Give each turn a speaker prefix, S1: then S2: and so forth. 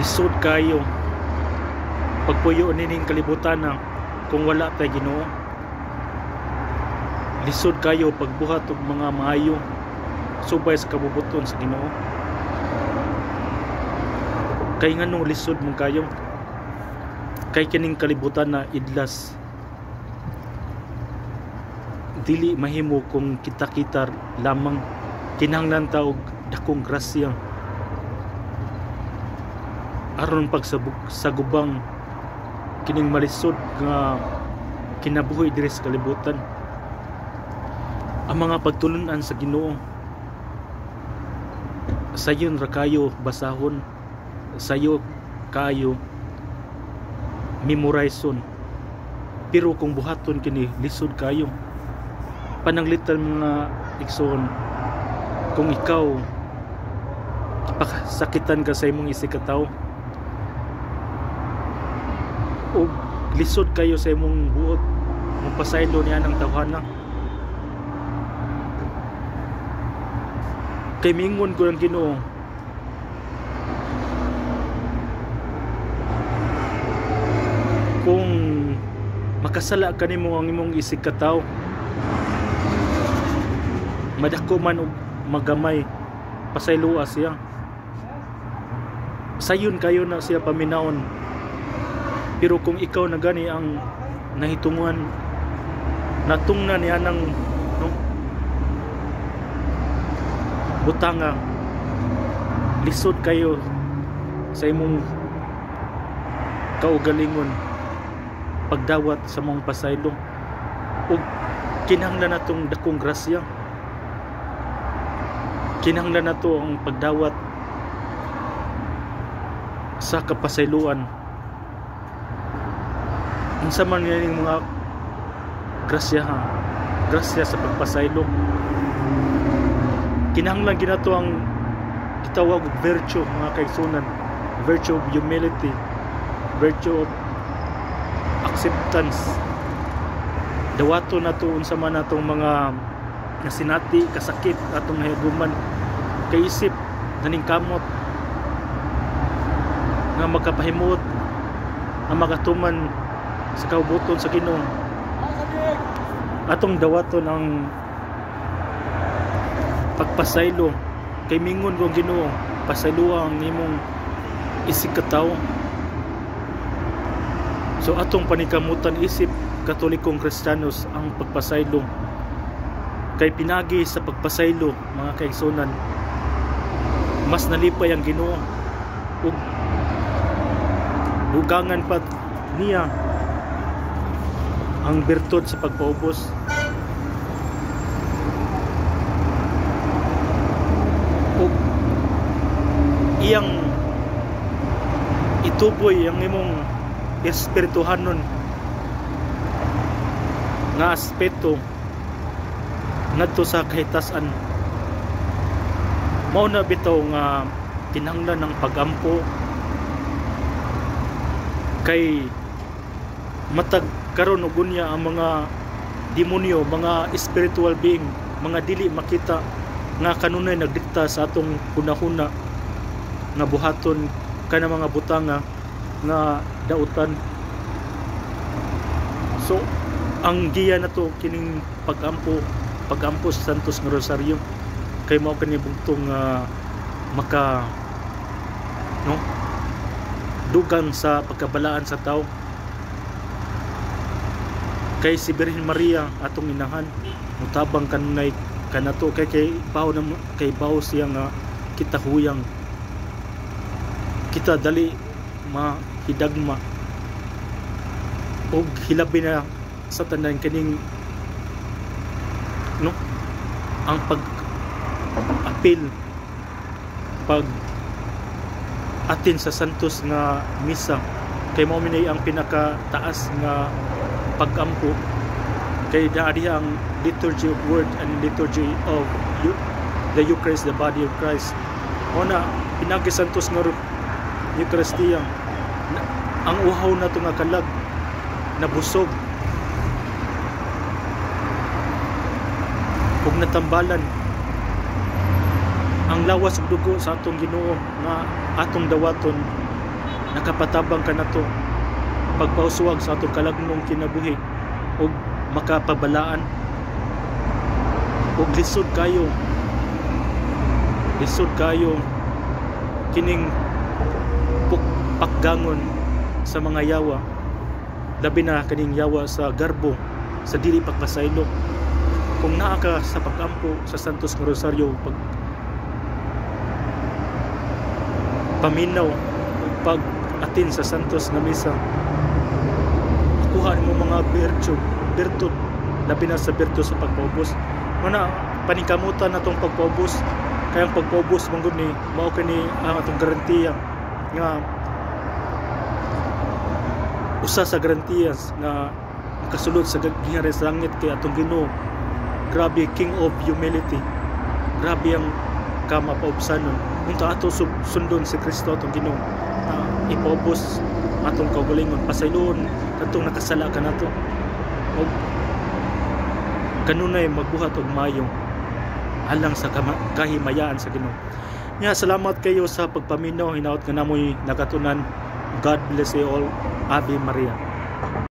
S1: Lisod kayo pagpuyo nining kalibutan na kung wala tay Ginoo. Lisod kayo pagbuhat og mga maayo subay sa kabubuton sa Ginoo. Kay nganong lisod mong kayo? Kay kining kalibutan na idlas dili mahimo kung kita-kita lamang, kinahanglan ta og dakong grasya aron pagsagubang kining malisod nga kinabuhi diri sa kalibutan. Ang mga pagtulunan sa Ginoo sayon ra kayo basahon, sayo kayo memorizeon, pero kung buhaton kini lisod kayo. Pananglitan mga igsoon, kung ikaw sakitan ka sa imong isikataw o lisod kayo sa imong buot, magpasaylo niya ng tawhana. Kay mingon ko ng Ginoo, kung makasala ka nimo ang imong isikataw, madako man og magamay, pasayloa siya. Sayon kayo na siya paminawon. Pero kung ikaw na gani ang nahitunguan, natungnan niya ng butanga, lisod kayo sa imong kaugalingon pagdawat sa mong pasaylo. Ug kinahanglan natong dakong grasya, kinahanglan nato ang pagdawat sa kapasayloan. Unsa man ning mga grasya sa pagpasaylo, kinahanglan ginato ang gitawag og virtue, mga kaigsunan, virtue of humility, virtue of acceptance. Dawato nato unsa man natong mga nasinati, kasakit atong nahigaguman, kaisip naning kamot nga makapahimot ang makatuman sa kaubuton sa Ginoo. Atong dawaton ang pagpasaylo, kay mingon kong Ginoo, pasayloa ang imong isikataw. So atong panikamutan isip Katolikong Kristiyanos ang pagpasaylo, kay pinagi sa pagpasaylo, mga kaigsunan, mas nalipay ang Ginoo ug dugangan pa niya ang bertud sa pagpaubos. Ug iyang ituboy ang imong espirituhanon nga aspeto ngadto sa kahitasan. Mao na bitaw nga kinahanglan ng pagampo, kay matag karon og unya ang mga demonyo, mga spiritual being, mga dili makita nga kanunay nagdikta sa atong hunahuna nga buhaton kana mga butanga nga dautan. So ang giya nato kining pagampo sa Santos nga Rosaryo, kay mao kani bugtong maka dugang sa pagkabalaan sa tao. Kay si Birhen Maria atong inahan, mutabang kanunay kanato, kay bawo siya nga kita huyang, kita dali mahidagma og hilabi na sa tanan kining ang pag-apil, pag atin sa Santos nga misa, kay mao minay ang pinakataas nga pagampo, kay daadi ang liturgy of word and liturgy of the Eucharist, the body of Christ. Ona pinagi Santos nga Eucharistia, ang uhaw na ito nga kalag nabusog ug natambalan ang lawas ug dugo sa atong Ginoo nga atong dawaton nakapatabang ka nato pagpauswag sa atong kalagmong kinabuhi ug makapabalaan ug lisod kayo kining pakgangon sa mga yawa, labi na kaning yawa sa garbo sa dili pagpasaylo. Kung naa ka sa pag-ampo sa Santos nga Rosario, pag paminaw ug pag-atin sa Santos nga misa, kuha mo mga virtud, labi na sa virtud sa pagpaubos. Muna paningkamutan natong pagpaubos, kaya ang pagpaubos mong ni mao kini ang atong garantiya nga usa sa garantiyas nga makasulod sa ginghari sa langit kay atong Ginoo. Grabe, King of Humility, grabe ang kamapaubsanon unta ato sundon si Kristo atong Ginoo, ipaubos atong kaugalingon, pasayloon katong nakasala ka nato og kanunay magbuhat og mayo alang sa kahimayaan sa Ginoo. Nya salamat kayo sa pagpaminaw, hinaot nga namoy nakatunan. God bless you all. Ave Maria.